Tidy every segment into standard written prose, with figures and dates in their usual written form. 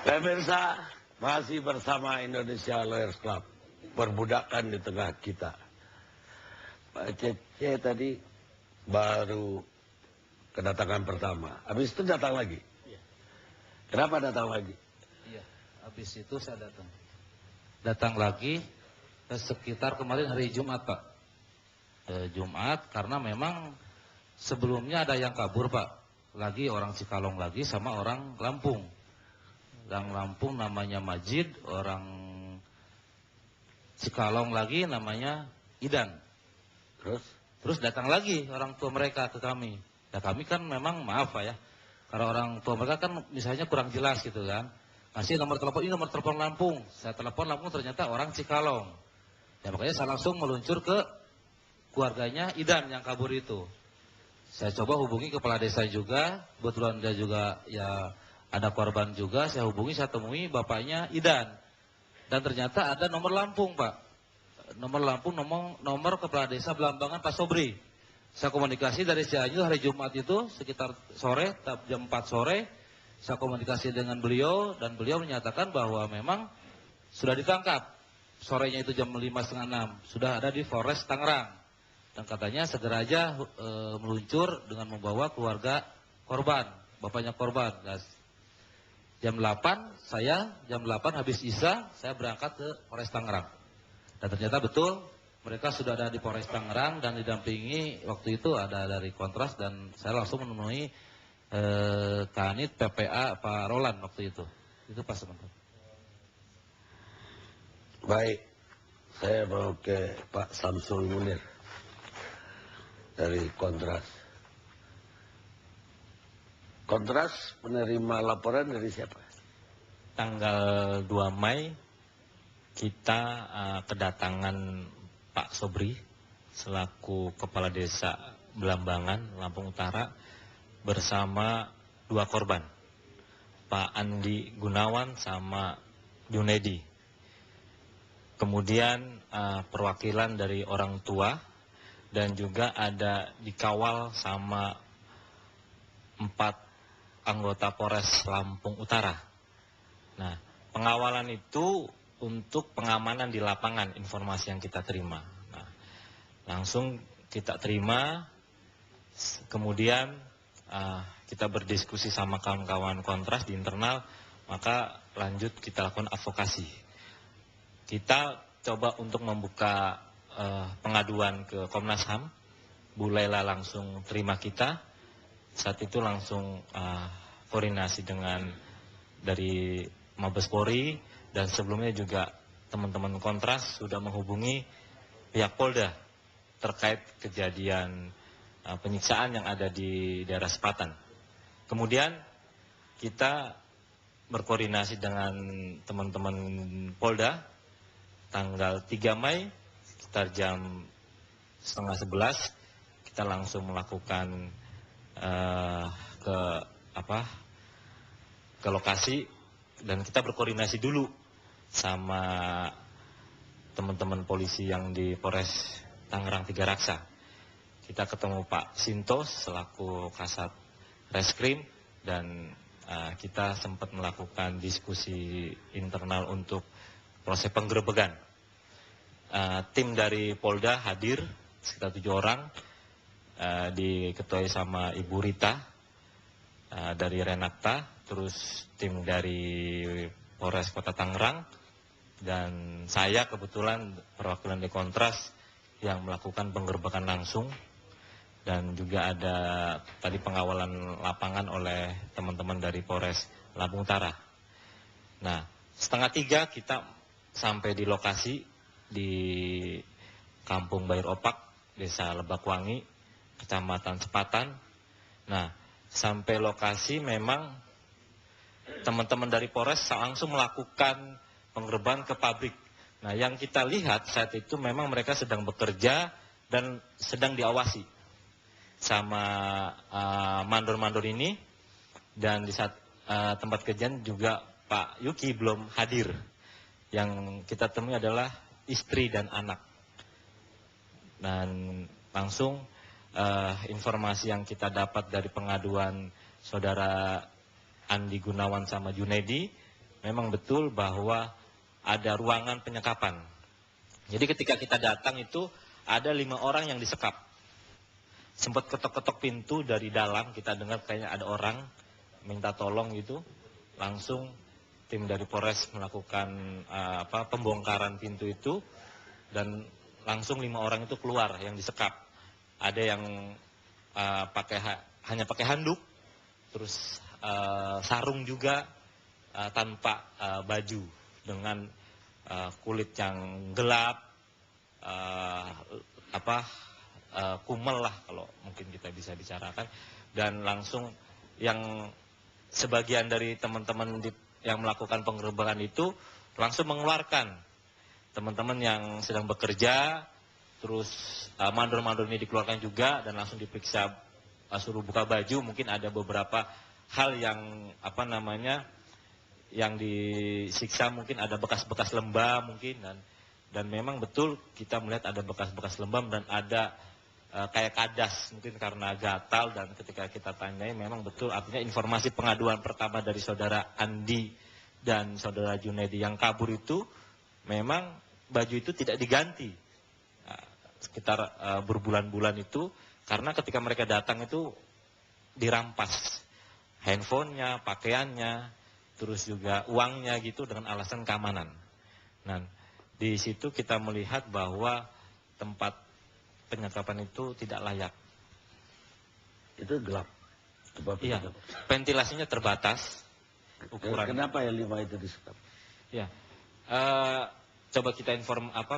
Pemirsa, masih bersama Indonesia Lawyers Club. Perbudakan di tengah kita. Pak Cece tadi baru kedatangan pertama. Habis itu datang lagi. Iya. Kenapa datang lagi? Iya, habis itu saya datang. Datang lagi sekitar kemarin hari Jumat, Pak. Jumat karena memang sebelumnya ada yang kabur, Pak. Lagi orang Cikalong lagi sama orang Lampung. Yang Lampung namanya Majid, orang Cikalong lagi namanya Idan. Terus datang lagi orang tua mereka ke kami. Ya kami kan memang maaf Pak ya. Karena orang tua mereka kan misalnya kurang jelas gitu kan. Kasih nomor telepon, ini nomor telepon Lampung. Saya telepon Lampung ternyata orang Cikalong. Ya makanya saya langsung meluncur ke keluarganya Idan yang kabur itu. Saya coba hubungi kepala desa juga. Kebetulan dia juga ya ada korban juga. Saya hubungi, saya temui bapaknya Idan. Dan ternyata ada nomor Lampung Pak. Nomor Lampung, nomor kepala desa Belambangan Pak Sobri. Saya komunikasi dari Cianjur hari Jumat itu sekitar sore, jam 4 sore. Saya komunikasi dengan beliau dan beliau menyatakan bahwa memang sudah ditangkap. Sorenya itu jam 5.30, sudah ada di Polres Tangerang. Dan katanya segera aja meluncur dengan membawa keluarga korban, bapaknya korban. Dan jam 8 habis Isya, saya berangkat ke Polres Tangerang. Dan ternyata betul mereka sudah ada di Polres Tangerang dan didampingi waktu itu ada dari Kontras dan saya langsung menemui Kanit PPA Pak Roland waktu itu. Itu pas teman-teman. Baik, saya mau ke Pak Samsul Munir dari Kontras. Kontras menerima laporan dari siapa? Tanggal 2 Mei kita kedatangan Pak Sobri selaku Kepala Desa Belambangan, Lampung Utara bersama 2 korban, Pak Andi Gunawan sama Junedi. Kemudian perwakilan dari orang tua dan juga ada dikawal sama 4 anggota Polres Lampung Utara. Nah, pengawalan itu untuk pengamanan di lapangan, informasi yang kita terima. Nah, langsung kita terima, kemudian kita berdiskusi sama kawan-kawan Kontras di internal, maka lanjut kita lakukan advokasi. Kita coba untuk membuka pengaduan ke Komnas HAM, Bu Laila langsung terima kita, saat itu langsung koordinasi dengan dari Mabes Polri, dan sebelumnya juga teman-teman Kontras sudah menghubungi pihak Polda terkait kejadian penyiksaan yang ada di daerah Sepatan. Kemudian kita berkoordinasi dengan teman-teman Polda tanggal 3 Mei sekitar jam 10:30 kita langsung melakukan ke lokasi dan kita berkoordinasi dulu sama teman-teman polisi yang di Polres Tangerang Tiga Raksa. Kita ketemu Pak Sintos selaku Kasat Reskrim dan kita sempat melakukan diskusi internal untuk proses penggerebekan. Tim dari Polda hadir sekitar 7 orang, diketuai sama Ibu Rita dari Renakta, terus tim dari Polres Kota Tangerang, dan saya kebetulan perwakilan di Kontras yang melakukan penggerebekan langsung, dan juga ada tadi pengawalan lapangan oleh teman-teman dari Polres Lampung Utara. Nah, 2:30 kita sampai di lokasi di Kampung Bayur Opak, Desa Lebakwangi, Kecamatan Sepatan. Nah, sampai lokasi memang teman-teman dari Polres langsung melakukan penggerebekan ke pabrik. Nah, yang kita lihat saat itu memang mereka sedang bekerja dan sedang diawasi sama mandor-mandor ini. Dan di saat tempat kejadian juga Pak Yuki belum hadir. Yang kita temui adalah istri dan anak. Dan langsung informasi yang kita dapat dari pengaduan saudara Andi Gunawan sama Junedi, memang betul bahwa ada ruangan penyekapan. Jadi ketika kita datang itu ada 5 orang yang disekap. Sempat ketok-ketok pintu dari dalam, kita dengar kayaknya ada orang minta tolong gitu. Langsung tim dari Polres melakukan pembongkaran pintu itu dan langsung 5 orang itu keluar yang disekap. Ada yang hanya pakai handuk, terus sarung juga tanpa baju dengan kulit yang gelap, kumel lah kalau mungkin kita bisa bicarakan, dan langsung yang sebagian dari teman-teman yang melakukan penggerebekan itu langsung mengeluarkan teman-teman yang sedang bekerja, terus mandor-mandor ini dikeluarkan juga dan langsung diperiksa, suruh buka baju. Mungkin ada beberapa hal yang yang disiksa, mungkin ada bekas-bekas lembam mungkin, dan memang betul kita melihat ada bekas-bekas lembam dan ada kayak kadas mungkin karena gatal, dan ketika kita tanyai memang betul, artinya informasi pengaduan pertama dari saudara Andi dan saudara Junaidi yang kabur itu memang baju itu tidak diganti sekitar berbulan-bulan itu, karena ketika mereka datang itu dirampas handphonenya, pakaiannya, terus juga uangnya gitu dengan alasan keamanan. Nah, di situ kita melihat bahwa tempat penyekapan itu tidak layak. Itu gelap. Iya, ventilasinya terbatas. Ukuran. Kenapa yang 5 itu disekap? Ya, coba kita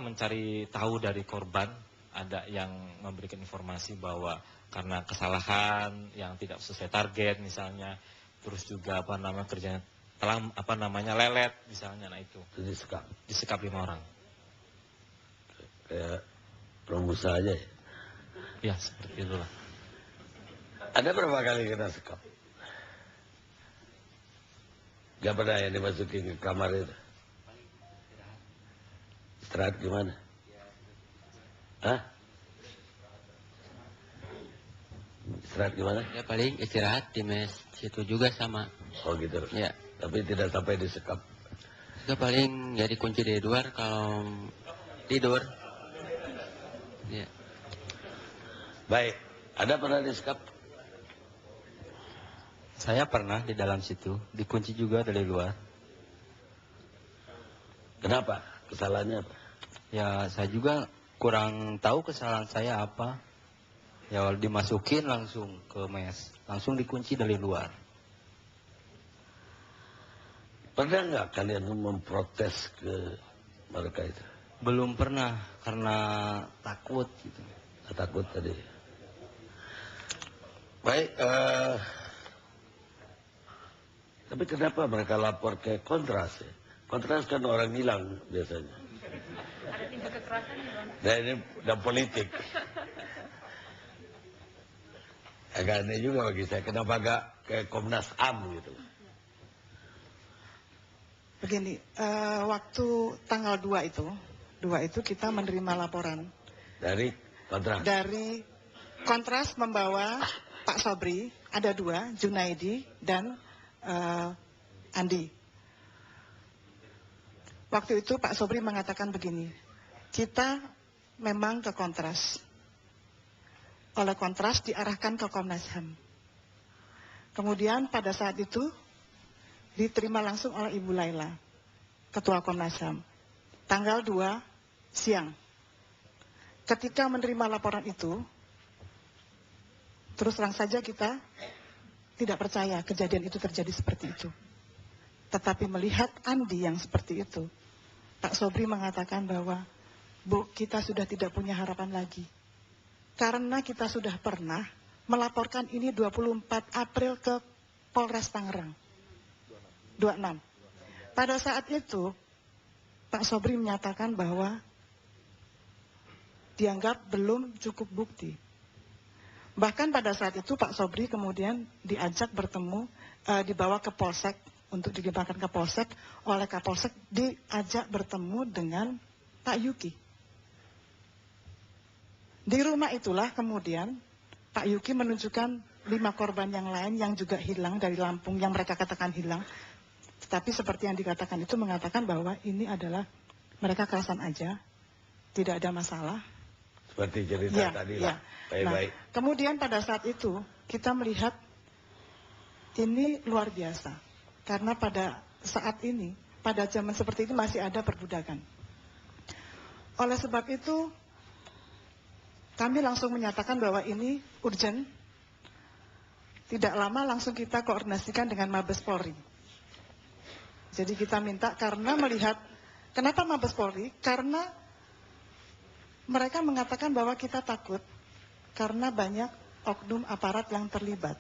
mencari tahu dari korban. Ada yang memberikan informasi bahwa karena kesalahan yang tidak sesuai target misalnya, terus juga kerjanya telah lelet misalnya, nah itu disekap 5 orang. Kayak pengusaha aja ya? Ya, seperti itulah. Ada berapa kali kena sekap? Gak pernah yang dimasukin ke kamar itu? Istirahat gimana? Hah? Istirahat gimana? Ya paling istirahat di mes situ juga sama. Oh gitu? Ya. Tapi tidak sampai disekap? Itu paling ya dikunci di luar kalau tidur. Ya. Baik, ada pernah disekap? Saya pernah di dalam situ, dikunci juga dari luar. Kenapa? Kesalahannya apa? Ya saya juga kurang tahu kesalahan saya apa. Ya dimasukin langsung ke mes, langsung dikunci dari luar. Pernah nggak kalian memprotes ke mereka itu? Belum pernah, karena takut gitu. Takut tadi. Baik, tapi kenapa mereka lapor ke Kontras ya? Kontras kan orang hilang biasanya. Ada tingkat kekerasan ya, Bang? Nah ini udah politik. Agak aneh juga bagi saya, kenapa gak ke Komnas HAM gitu. Begini, waktu tanggal 2 itu kita menerima laporan. Dari Kontras? Dari Kontras membawa Pak Sobri, ada 2, Junaidi dan Andi. Waktu itu Pak Sobri mengatakan begini, kita memang ke Kontras. Oleh Kontras diarahkan ke Komnas HAM. Kemudian pada saat itu diterima langsung oleh Ibu Laila, Ketua Komnas HAM. Tanggal 2 siang. Ketika menerima laporan itu, terus terang saja kita tidak percaya kejadian itu terjadi seperti itu. Tetapi melihat Andi yang seperti itu, Pak Sobri mengatakan bahwa, Bu, kita sudah tidak punya harapan lagi. Karena kita sudah pernah melaporkan ini 24 April ke Polres Tangerang. 26. Pada saat itu, Pak Sobri menyatakan bahwa dianggap belum cukup bukti. Bahkan pada saat itu Pak Sobri kemudian diajak bertemu, dibawa ke Polsek, untuk dilimpahkan ke Polsek, oleh Kapolsek diajak bertemu dengan Pak Yuki. Di rumah itulah kemudian Pak Yuki menunjukkan 5 korban yang lain yang juga hilang dari Lampung, yang mereka katakan hilang. Tetapi seperti yang dikatakan itu mengatakan bahwa ini adalah mereka kerasan aja, tidak ada masalah. Seperti cerita tadi lah. Baik-baik. Nah, kemudian pada saat itu kita melihat ini luar biasa. Karena pada saat ini, pada zaman seperti ini masih ada perbudakan. Oleh sebab itu, kami langsung menyatakan bahwa ini urgent. Tidak lama langsung kita koordinasikan dengan Mabes Polri. Jadi kita minta karena melihat, kenapa Mabes Polri? Karena mereka mengatakan bahwa kita takut karena banyak oknum aparat yang terlibat.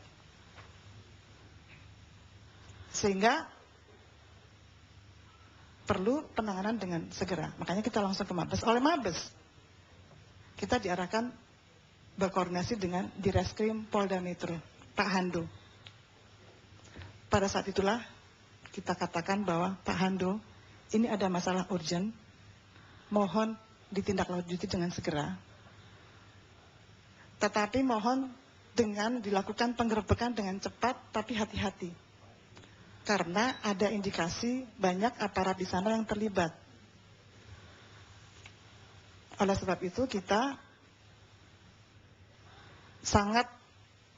Sehingga perlu penanganan dengan segera. Makanya kita langsung ke Mabes. Oleh Mabes, kita diarahkan berkoordinasi dengan Direskrim Polda Metro, Pak Hando. Pada saat itulah kita katakan bahwa Pak Hando, ini ada masalah urgent, mohon ditindaklanjuti dengan segera. Tetapi mohon dengan dilakukan penggerbekan dengan cepat, tapi hati-hati. Karena ada indikasi banyak aparat di sana yang terlibat. Oleh sebab itu kita sangat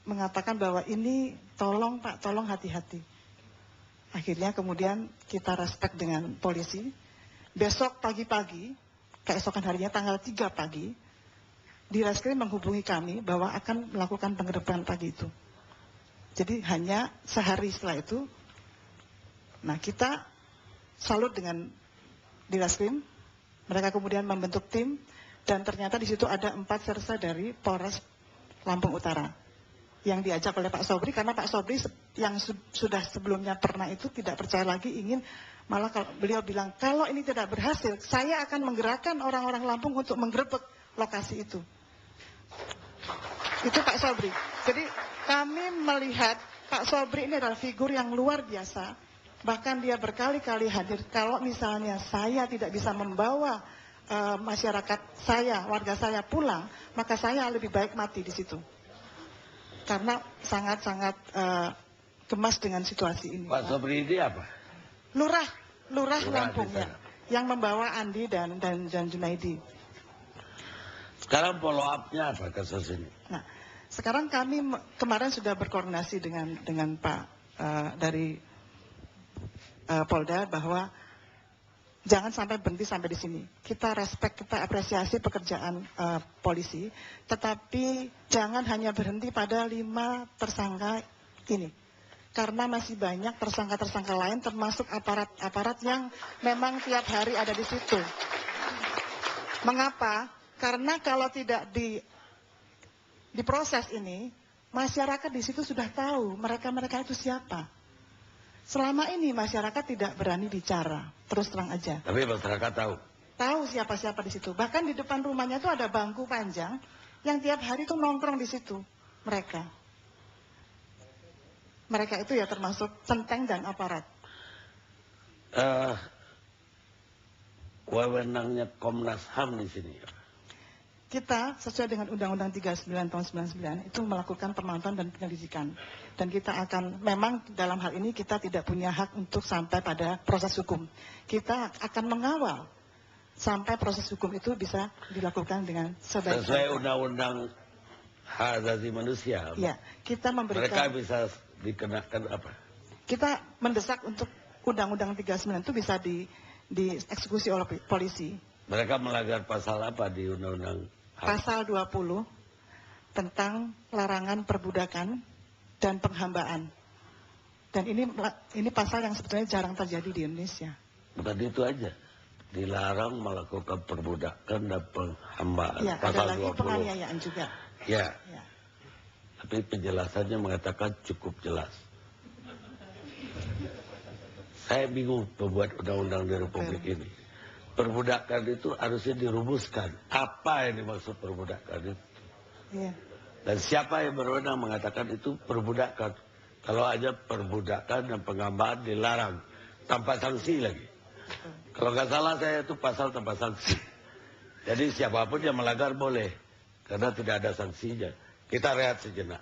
mengatakan bahwa ini tolong Pak, tolong hati-hati. Akhirnya kemudian kita respect dengan polisi. Besok pagi-pagi, keesokan harinya tanggal 3 pagi, Direskrim menghubungi kami bahwa akan melakukan penggerbekan pagi itu. Jadi hanya sehari setelah itu, nah kita salut dengan Direskrim. Mereka kemudian membentuk tim dan ternyata di situ ada 4 sersa dari Polres Lampung Utara yang diajak oleh Pak Sobri, karena Pak Sobri yang sudah sebelumnya pernah itu tidak percaya lagi, ingin malah beliau bilang kalau ini tidak berhasil saya akan menggerakkan orang-orang Lampung untuk menggerebek lokasi itu. Itu Pak Sobri. Jadi kami melihat Pak Sobri ini adalah figur yang luar biasa. Bahkan dia berkali-kali hadir. Kalau misalnya saya tidak bisa membawa masyarakat saya, warga saya pulang, maka saya lebih baik mati di situ. Karena sangat-sangat gemas dengan situasi ini. Pak Sobri ini apa? Lurah Lampungnya yang membawa Andi dan Junaidi. Sekarang follow up-nya apa kasus ini? Nah, sekarang kami kemarin sudah berkoordinasi dengan Pak dari Polda bahwa jangan sampai berhenti sampai di sini. Kita respect, kita apresiasi pekerjaan polisi, tetapi jangan hanya berhenti pada 5 tersangka ini. Karena masih banyak tersangka-tersangka lain, termasuk aparat-aparat yang memang tiap hari ada di situ. Mengapa? Karena kalau tidak diproses ini, masyarakat di situ sudah tahu mereka-mereka itu siapa. Selama ini masyarakat tidak berani bicara, terus terang aja. Tapi masyarakat tahu. Tahu siapa-siapa di situ. Bahkan di depan rumahnya itu ada bangku panjang yang tiap hari itu nongkrong di situ mereka. Mereka itu ya termasuk centeng dan aparat. Wewenangnya Komnas HAM di sini. Kita sesuai dengan Undang-Undang 39 tahun 99 itu melakukan pemantauan dan penyelidikan. Dan kita akan, memang dalam hal ini kita tidak punya hak untuk sampai pada proses hukum. Kita akan mengawal sampai proses hukum itu bisa dilakukan dengan sebaik-baiknya. Sesuai Undang-Undang Hak Asasi Manusia. Ya, kita memberikan. Mereka bisa dikenakan apa? Kita mendesak untuk Undang-Undang 39 itu bisa dieksekusi oleh polisi. Mereka melanggar pasal apa di Undang-Undang HAM? Pasal 20 tentang larangan perbudakan dan penghambaan. Dan ini pasal yang sebetulnya jarang terjadi di Indonesia. Bukan itu aja. Dilarang melakukan perbudakan dan penghambaan. Ya, pasal ada lagi 20. penganiayaan juga. Ya. Ya. Tapi penjelasannya mengatakan cukup jelas. Saya bingung membuat undang-undang di Republik ini. Perbudakan itu harusnya dirumuskan. Apa yang dimaksud perbudakan itu? Ya. Dan siapa yang berwenang mengatakan itu perbudakan? Kalau aja perbudakan dan penghambaan dilarang tanpa sanksi lagi. Kalau nggak salah saya itu pasal tanpa sanksi. Jadi siapapun yang melanggar boleh, karena tidak ada sanksinya. Kita rehat sejenak.